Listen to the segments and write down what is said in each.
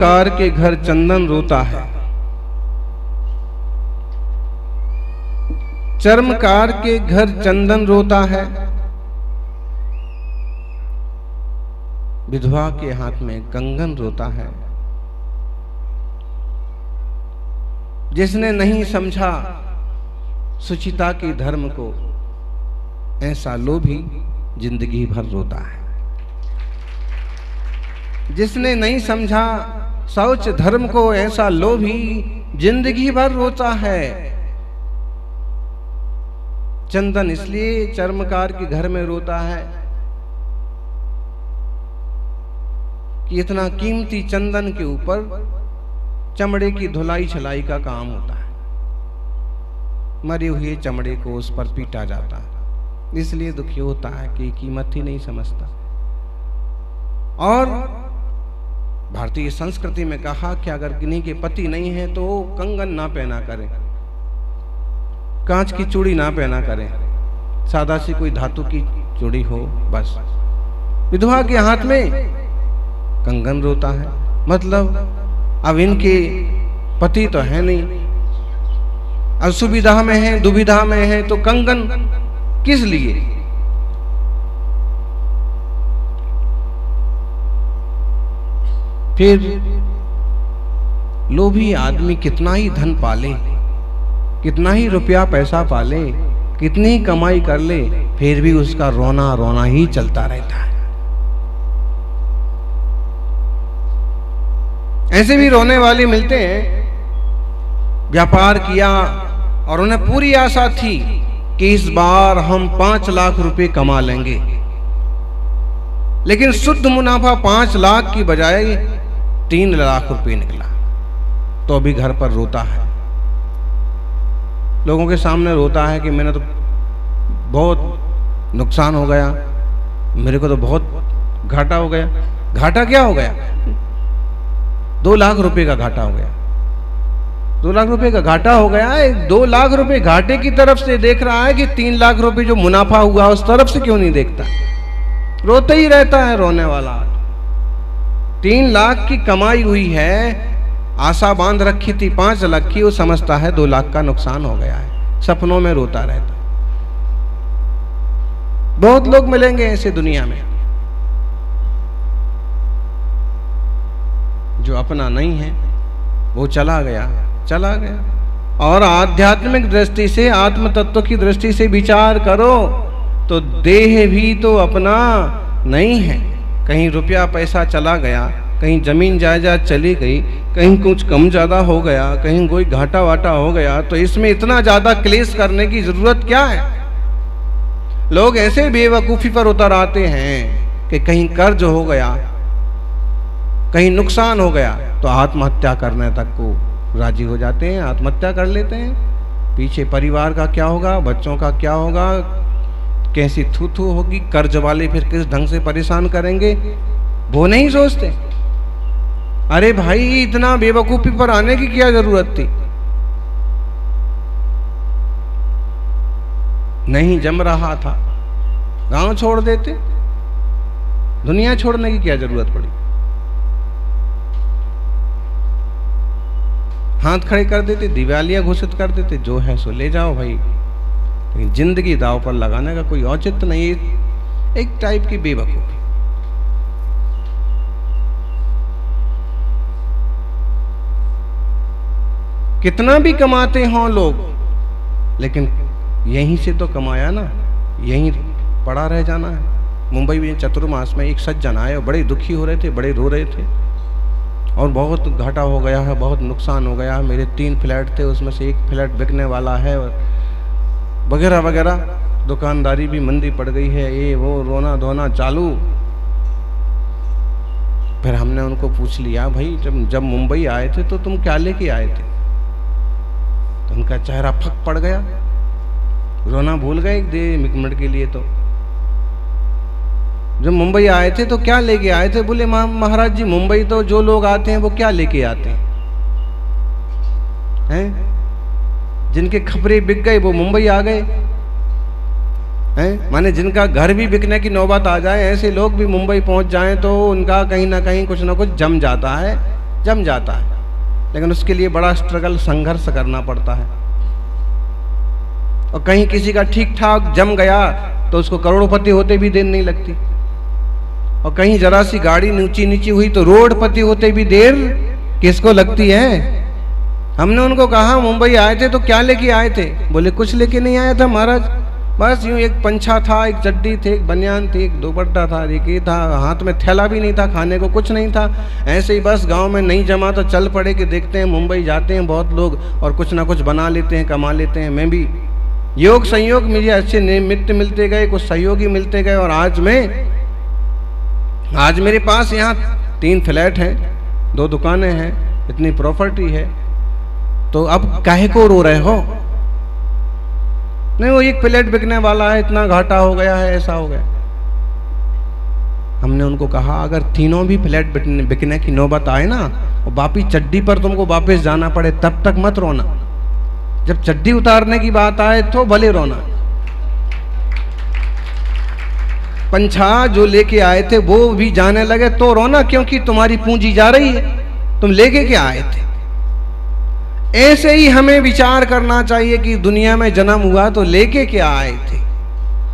Car के घर चंदन रोता है। चर्मकार के घर चंदन रोता है। विधवा के हाथ में कंगन रोता है। जिसने नहीं समझा सुचिता के धर्म को, ऐसा लोभी जिंदगी भर रोता है। जिसने नहीं समझा शौच धर्म को, ऐसा लोभी जिंदगी भर रोता है। चंदन इसलिए चर्मकार के घर में रोता है कि इतना कीमती चंदन के ऊपर चमड़े की धुलाई छलाई का काम होता है। मरे हुए चमड़े को उस पर पीटा जाता है, इसलिए दुखी होता है कि कीमत ही नहीं समझता। और भारतीय संस्कृति में कहा कि अगर किन्हीं के पति नहीं है तो कंगन ना पहना करें, कांच की चूड़ी ना पहना करें, सादा सी कोई धातु की चूड़ी हो बस। विधवा के हाथ में कंगन रोता है, मतलब अब इनके पति तो है नहीं, असुविधा में है, दुविधा में है, तो कंगन किस लिए? फिर लोभी आदमी कितना ही धन पाले, कितना ही रुपया पैसा पाले, कितनी ही कमाई कर ले, फिर भी उसका रोना रोना ही चलता रहता है। ऐसे भी रोने वाले मिलते हैं, व्यापार किया और उन्हें पूरी आशा थी कि इस बार हम 5 लाख रुपए कमा लेंगे, लेकिन शुद्ध मुनाफा 5 लाख की बजाय 3 लाख रुपए निकला, तो अभी घर पर रोता है। लोगों के सामने रोता है कि मैंने तो बहुत नुकसान हो गया, मेरे को तो बहुत घाटा हो गया। घाटा क्या हो गया? 2 लाख रुपए का घाटा हो गया। 2 लाख रुपए का घाटा हो गया है। 2 लाख रुपए घाटे की तरफ से देख रहा है कि 3 लाख रुपए जो मुनाफा हुआ उस तरफ से क्यों नहीं देखता? रोते ही रहता है रोने वाला। 3 लाख की कमाई हुई है, आशा बांध रखी थी 5 लाख की, वो समझता है 2 लाख का नुकसान हो गया है, सपनों में रोता रहता। बहुत लोग मिलेंगे ऐसे दुनिया में जो अपना नहीं है, वो चला गया। और आध्यात्मिक दृष्टि से, आत्म तत्व की दृष्टि से विचार करो तो देह भी तो अपना नहीं है। कहीं रुपया पैसा चला गया, कहीं जमीन जायदाद चली गई, कहीं कुछ कम ज्यादा हो गया, कहीं कोई घाटा वाटा हो गया, तो इसमें इतना ज्यादा क्लेश करने की जरूरत क्या है? लोग ऐसे बेवकूफी पर उतर आते हैं कि कहीं कर्ज हो गया, कहीं नुकसान हो गया, तो आत्महत्या करने तक को राजी हो जाते हैं, आत्महत्या कर लेते हैं। पीछे परिवार का क्या होगा, बच्चों का क्या होगा, कैसी थू होगी, कर्ज वाले फिर किस ढंग से परेशान करेंगे, वो नहीं सोचते। अरे भाई, इतना बेवकूफी पर आने की क्या जरूरत थी? नहीं जम रहा था, गांव छोड़ देते, दुनिया छोड़ने की क्या जरूरत पड़ी? हाथ खड़े कर देते, दिवालिया घोषित कर देते, जो है सो ले जाओ भाई। लेकिन जिंदगी दांव पर लगाने का कोई औचित्य नहीं। एक टाइप की बेवकूफी। कितना भी कमाते हों लोग, लेकिन यहीं से तो कमाया ना, यहीं पड़ा रह जाना है। मुंबई में चतुर्मास में एक सज्जन आए, बड़े दुखी हो रहे थे, बड़े रो रहे थे, और बहुत घाटा हो गया है, बहुत नुकसान हो गया है, मेरे 3 फ्लैट थे, उसमें से 1 फ्लैट बिकने वाला है, वगैरह वगैरह, दुकानदारी भी मंदी पड़ गई है, ये वो रोना धोना चालू। फिर हमने उनको पूछ लिया, भाई जब मुंबई आए थे तो तुम क्या लेके आए थे? तो उनका चेहरा फक पड़ गया, रोना भूल गए एक मिनट के लिए। तो जब मुंबई आए थे तो क्या लेके आए थे? बोले महाराज जी, मुंबई तो जो लोग आते हैं वो क्या लेके आते हैं? जिनके खपरे बिक गए वो मुंबई आ गए हैं। माने जिनका घर भी बिकने की नौबत आ जाए, ऐसे लोग भी मुंबई पहुंच जाएं तो उनका कहीं ना कहीं कुछ ना कुछ जम जाता है। जम जाता है, लेकिन उसके लिए बड़ा स्ट्रगल, संघर्ष करना पड़ता है। और कहीं किसी का ठीक ठाक जम गया तो उसको करोड़पति होते भी देर नहीं लगती, और कहीं जरा सी गाड़ी नीची नीची हुई तो रोडपति होते भी देर किसको लगती है। हमने उनको कहा मुंबई आए थे तो क्या लेके आए थे? बोले कुछ लेके नहीं आया था महाराज, बस यूं एक पंछा था, एक चड्डी थी, एक बनियान थी, एक दुपट्टा था, एक ये था, हाथ में थैला भी नहीं था, खाने को कुछ नहीं था, ऐसे ही बस गांव में नहीं जमा तो चल पड़े कि देखते हैं मुंबई जाते हैं बहुत लोग और कुछ ना कुछ बना लेते हैं, कमा लेते हैं। मैं भी योग संयोग मुझे अच्छे निमित्त मिलते गए, कुछ सहयोगी मिलते गए, और आज मेरे पास यहाँ 3 फ्लैट हैं, 2 दुकानें हैं, इतनी प्रॉपर्टी है। तो अब काहे को रो रहे हो? नहीं, वो एक फ्लैट बिकने वाला है, इतना घाटा हो गया है, ऐसा हो गया। हमने उनको कहा अगर तीनों भी फ्लैट बिकने की नौबत आए ना, और वापी चड्डी पर तुमको वापस जाना पड़े, तब तक मत रोना। जब चड्डी उतारने की बात आए तो भले रोना। पंछा जो लेके आए थे वो भी जाने लगे तो रोना, क्योंकि तुम्हारी पूंजी जा रही है, तुम लेके क्या आए थे। ऐसे ही हमें विचार करना चाहिए कि दुनिया में जन्म हुआ तो लेके क्या आए थे,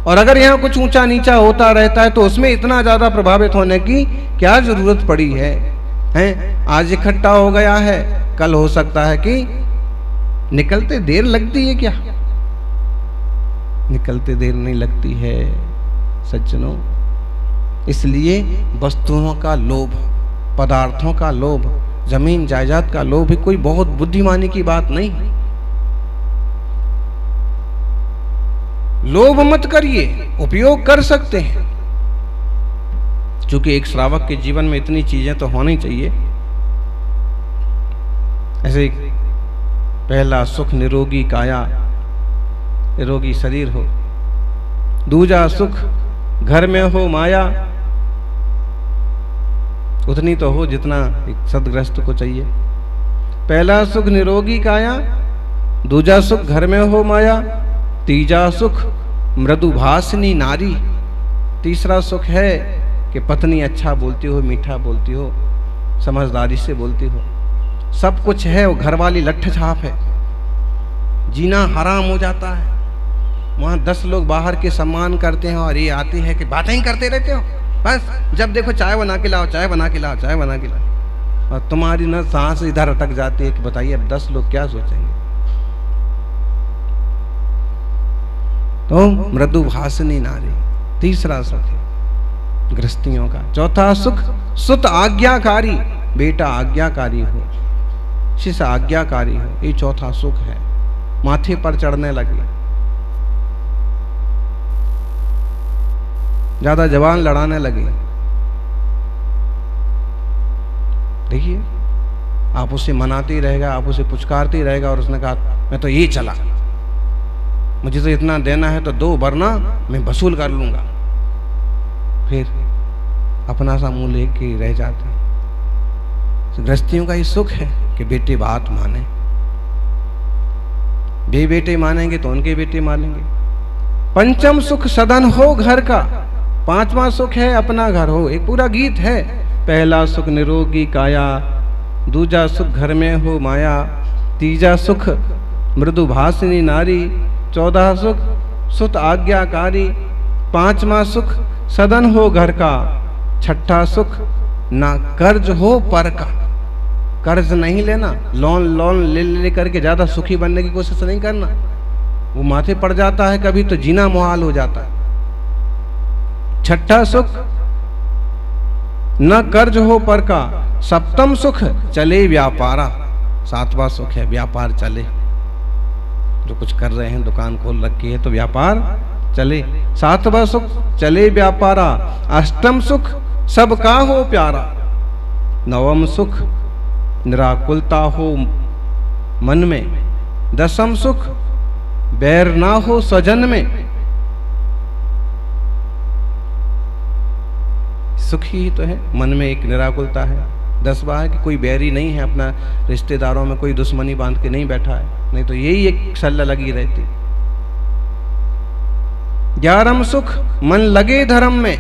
और अगर यहाँ कुछ ऊंचा नीचा होता रहता है तो उसमें इतना ज्यादा प्रभावित होने की क्या जरूरत पड़ी है? आज इकट्ठा हो गया है, कल हो सकता है कि निकलते देर लगती है। क्या निकलते देर नहीं लगती है सज्जनों। इसलिए वस्तुओं का लोभ, पदार्थों का लोभ, जमीन जायदाद का लोभ भी कोई बहुत बुद्धिमानी की बात नहीं। लोभ मत करिए, उपयोग कर सकते हैं, क्योंकि एक श्रावक के जीवन में इतनी चीजें तो होनी चाहिए। ऐसे पहला सुख निरोगी काया, निरोगी शरीर हो। दूजा सुख घर में हो माया, उतनी तो हो जितना एक सदग्रस्त को चाहिए। पहला सुख निरोगी काया, दूजा सुख घर में हो माया, तीजा सुख मृदुभाषिनी नारी। तीसरा सुख है कि पत्नी अच्छा बोलती हो, मीठा बोलती हो, समझदारी से बोलती हो, सब कुछ है, वो घर वाली लट्ठ छाप है। जीना हराम हो जाता है। वहाँ 10 लोग बाहर के सम्मान करते हैं और ये आती है कि बातें ही करते रहते हो, बस जब देखो चाय बना के लाओ, चाय बना के लाओ, चाय बना के लाओ, और तुम्हारी ना सांस इधर अटक जाती है कि बताइए अब 10 लोग क्या सोचेंगे। तो मृदुभाषिनी नारी तीसरा सुख है गृहस्थियों का। चौथा सुख सुत आज्ञाकारी, बेटा आज्ञाकारी हो, शिष्य आज्ञाकारी हो, ये चौथा सुख है। माथे पर चढ़ने लगे, ज्यादा जवान लड़ाने लगे। देखिए, आप उसे मनाते ही रहेगा, आप उसे पुचकारते ही रहेगा, और उसने कहा मैं तो ये चला, मुझे तो इतना देना है तो दो, वरना मैं वसूल कर लूंगा। फिर अपना सा मुंह लेके रह जाते हैं। गृहस्थियों का ये सुख है कि बेटे बात माने, बेटे मानेंगे तो उनके बेटे मानेंगे। पंचम सुख सदन हो घर का, पांचवा सुख है अपना घर हो। एक पूरा गीत है। पहला सुख निरोगी काया, दूजा सुख घर में हो माया, तीजा सुख मृदुभाषिनी नारी, 14 सुख सुत आज्ञाकारी, 5वां सुख सदन हो घर का, 6ठा सुख ना कर्ज हो पर का। कर्ज नहीं लेना, लोन ले करके ज्यादा सुखी बनने की कोशिश नहीं करना, वो माथे पड़ जाता है कभी तो जीना मुहाल हो जाता है। 6ठा सुख न कर्ज हो पर का, 7वां सुख चले व्यापारा। 7वां सुख है व्यापार चले, जो कुछ कर रहे हैं, दुकान खोल रखी है तो व्यापार चले। 7वां सुख चले व्यापारा। 8वां सुख सबका हो प्यारा। 9वां सुख निराकुलता हो मन में। 10वां सुख बैर ना हो स्वजन में। सुख ही तो है, मन में एक निराकुलता है। 10वां है कि कोई बैरी नहीं है, अपना रिश्तेदारों में कोई दुश्मनी बांध के नहीं बैठा है, नहीं तो यही एक सल्ला लगी रहती। 11वां सुख मन लगे धर्म में।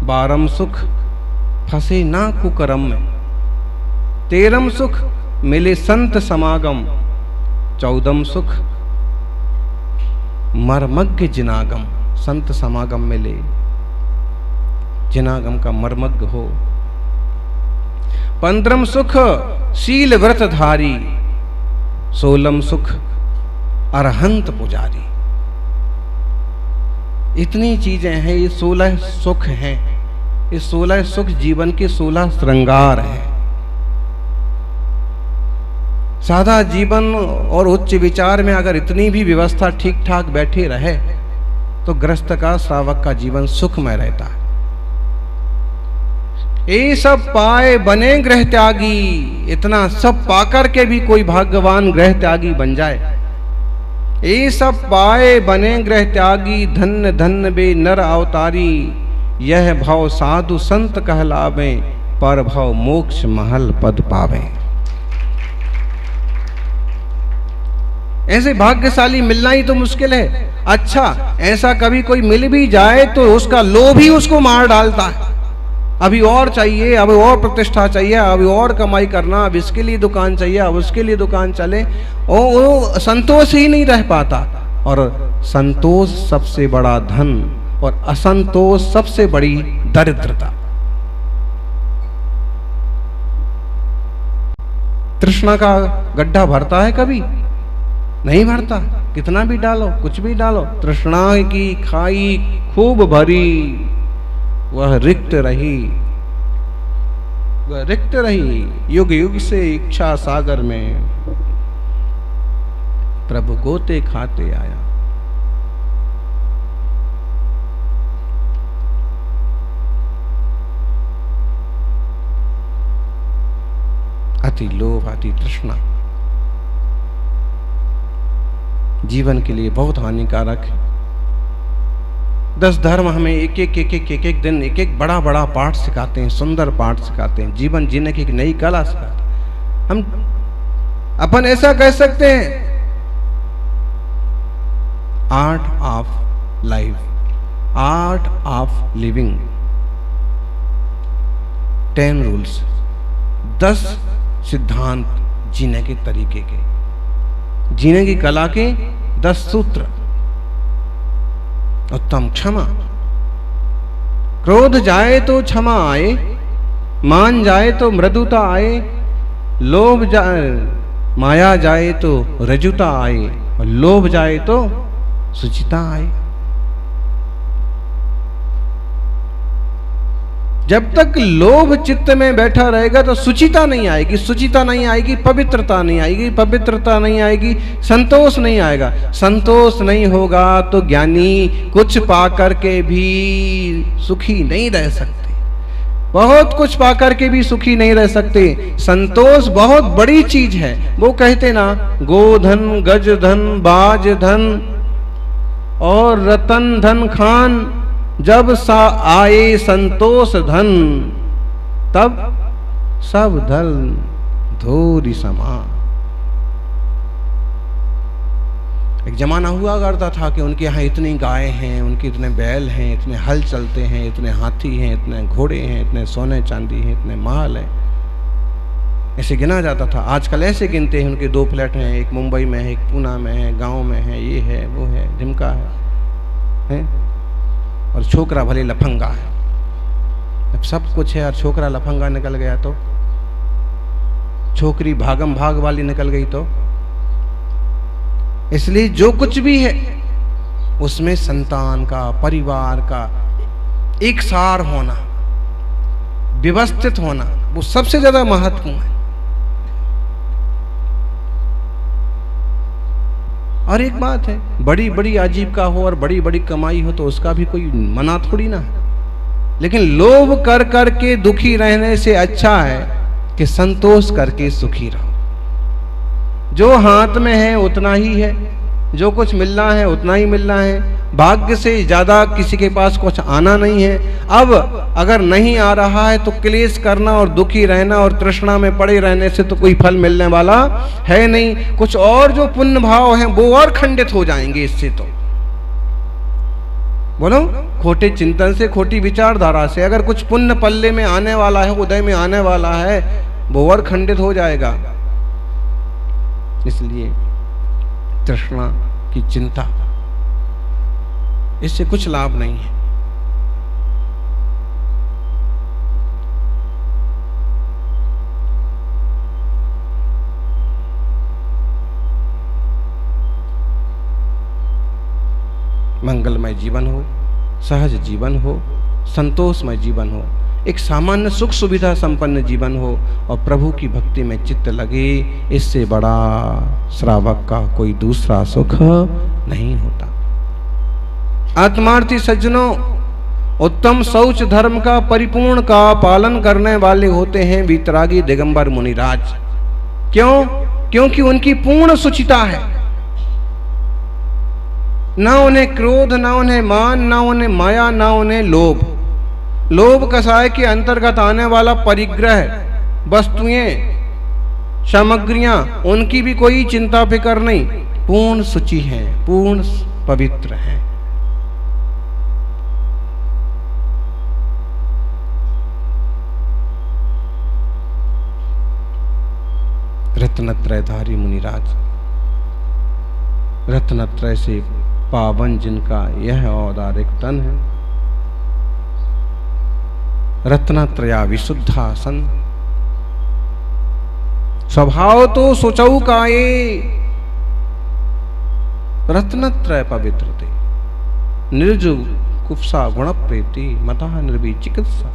12वां सुख फंसे ना कुकर्म में। 13 सुख मिले संत समागम, 14 सुख मर्मज्ञ जिनागम। संत समागम मिले, जिनागम का मर्मज्ञ हो। 15 सुख शील व्रत धारी, 16 सुख अरहंत पुजारी। इतनी चीजें हैं, ये 16 सुख हैं। ये 16 सुख जीवन के 16 श्रृंगार हैं। सादा जीवन और उच्च विचार में अगर इतनी भी व्यवस्था ठीक ठाक बैठी रहे तो गृहस्थ का, श्रावक का जीवन सुखमय रहता है। ये सब पाए बने गृह त्यागी, इतना सब पाकर के भी कोई भाग्यवान गृह त्यागी बन जाए। ये सब पाए बने गृह त्यागी, धन्य धन्य बे नर अवतारी। यह भव साधु संत कहलावे, पर भव मोक्ष महल पद पावे। ऐसे भाग्यशाली मिलना ही तो मुश्किल है। अच्छा, ऐसा कभी कोई मिल भी जाए तो उसका लोभ ही उसको मार डालता है। अभी और चाहिए, अभी और प्रतिष्ठा चाहिए, अभी और कमाई करना, अब इसके लिए दुकान चाहिए, अब उसके लिए दुकान चले, वो संतोष ही नहीं रह पाता। और संतोष सबसे बड़ा धन और असंतोष सबसे बड़ी दरिद्रता। तृष्णा का गड्ढा भरता है कभी? नहीं भरता। कितना भी डालो, कुछ भी डालो, तृष्णा की खाई खूब भरी, वह रिक्त रही, वह रिक्त रही। युग युग से इच्छा सागर में प्रभु गोते खाते आया। अति लोभ, अति तृष्णा जीवन के लिए बहुत हानिकारक है। 10 धर्म हमें एक एक दिन एक एक बड़ा बड़ा पाठ सिखाते हैं, सुंदर पाठ सिखाते हैं, जीवन जीने की एक नई कला सिखाते हैं। हम अपन ऐसा कह सकते हैं, art of life, art of living, 10 rules, 10 सिद्धांत जीने के तरीके के, जीने की कला के 10 सूत्र। उत्तम क्षमा, क्रोध जाए तो क्षमा आए, मान जाए तो मृदुता आए, लोभ जाए, माया जाए तो रजुता आए, और लोभ जाए तो सुचिता आए। जब तक लोभ चित्त में बैठा रहेगा तो सुचिता नहीं आएगी, सुचिता नहीं आएगी, पवित्रता नहीं आएगी, पवित्रता नहीं आएगी, संतोष नहीं आएगा। संतोष नहीं होगा तो ज्ञानी कुछ पाकर के भी सुखी नहीं रह सकते, बहुत कुछ पाकर के भी सुखी नहीं रह सकते। संतोष बहुत बड़ी चीज है। वो कहते ना, गोधन, गज धन, बाज धन और रतन धन खान, जब सा आए संतोष धन, तब सब धन धूरी समा। एक जमाना हुआ करता था कि उनके यहाँ इतनी गाय हैं, उनके इतने बैल हैं, इतने हल चलते हैं, इतने हाथी हैं, इतने घोड़े हैं, इतने सोने चांदी हैं, इतने महल हैं, ऐसे गिना जाता था। आजकल ऐसे गिनते हैं, उनके 2 फ्लैट हैं, एक मुंबई में है, एक पूना में है, गाँव में है, ये है, वो है, ढिमका है? और छोकरा भले लफंगा है। अब सब कुछ है और छोकरा लफंगा निकल गया तो, छोकरी भागम भाग वाली निकल गई तो। इसलिए जो कुछ भी है उसमें संतान का, परिवार का एक सार होना, व्यवस्थित होना, वो सबसे ज्यादा महत्वपूर्ण है। और एक बात है, बड़ी बड़ी आजीविका हो और बड़ी बड़ी कमाई हो तो उसका भी कोई मना थोड़ी ना है, लेकिन लोभ कर कर के दुखी रहने से अच्छा है कि संतोष करके सुखी रहो। जो हाथ में है उतना ही है, जो कुछ मिलना है उतना ही मिलना है, भाग्य से ज्यादा किसी के पास कुछ आना नहीं है। अब अगर नहीं आ रहा है तो क्लेश करना और दुखी रहना और तृष्णा में पड़े रहने से तो कोई फल मिलने वाला है नहीं। कुछ और जो पुण्य भाव हैं वो और खंडित हो जाएंगे इससे। तो बोलो, खोटे चिंतन से, खोटी विचारधारा से अगर कुछ पुण्य पल्ले में आने वाला है, उदय में आने वाला है, वो और खंडित हो जाएगा। इसलिए तृष्णा की चिंता, इससे कुछ लाभ नहीं है। मंगलमय जीवन हो, सहज जीवन हो, संतोषमय जीवन हो, एक सामान्य सुख सुविधा संपन्न जीवन हो और प्रभु की भक्ति में चित्त लगे, इससे बड़ा श्रावक का कोई दूसरा सुख नहीं होता। आत्मार्थी सज्जनों, उत्तम शौच धर्म का परिपूर्ण का पालन करने वाले होते हैं वीतरागी दिगंबर मुनिराज। क्यों? क्योंकि उनकी पूर्ण शुचिता है। ना उन्हें क्रोध, ना उन्हें मान, ना उन्हें माया, ना उन्हें लोभ। लोभ कसाय के अंतर्गत आने वाला परिग्रह, वस्तुएं, सामग्रियां, उनकी भी कोई चिंता फिकर नहीं। पूर्ण शुचि हैं, पूर्ण पवित्र हैं। रत्नत्रयधारी मुनिराज, रत्नत्रय से पावन जिनका यह औदारिक तन है, रत्नत्रया विशुद्धासन, स्वभाव तो सुचौ काये, रत्नत्रय पवित्रते, निर्जु कुप्सा गुण प्रीति मता निर्वी चिकित्सा।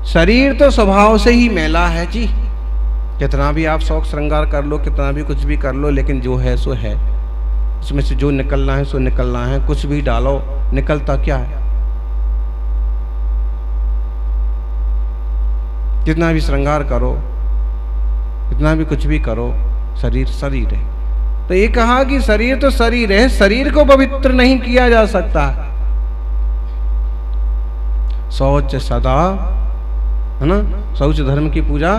शरीर तो स्वभाव से ही मैला है जी। कितना भी आप शौक श्रृंगार कर लो, कितना भी कुछ भी कर लो, लेकिन जो है सो है। उसमें से जो निकलना है सो निकलना है। कुछ भी डालो, निकलता क्या है? कितना भी श्रृंगार करो, कितना भी कुछ भी करो, शरीर शरीर है। तो ये कहा कि शरीर तो शरीर है, शरीर को पवित्र नहीं किया जा सकता। शौच सदा, है ना, शौच धर्म की पूजा,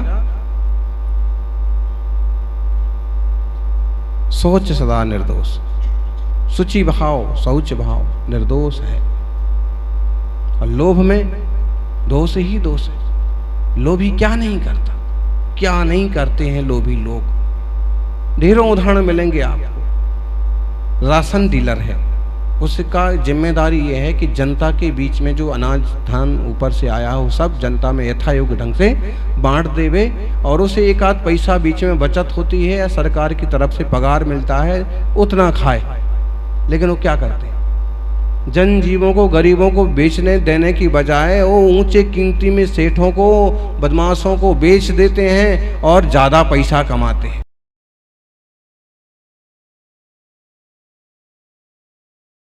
शौच सदा निर्दोष, शुचि भाव, शौच भाव निर्दोष है। और लोभ में दोष ही दोष है। लोभी क्या नहीं करता, क्या नहीं करते हैं लोभी लोग। ढेरों उदाहरण मिलेंगे आपको। राशन डीलर है, उसका जिम्मेदारी यह है कि जनता के बीच में जो अनाज धान ऊपर से आया हो सब जनता में यथायोग्य ढंग से बांट देवे, और उसे एक आध पैसा बीच में बचत होती है या सरकार की तरफ से पगार मिलता है, उतना खाए। लेकिन वो क्या करते हैं, जनजीवों को, गरीबों को बेचने देने की बजाय वो ऊंचे कीमती में सेठों को, बदमाशों को बेच देते हैं और ज़्यादा पैसा कमाते हैं।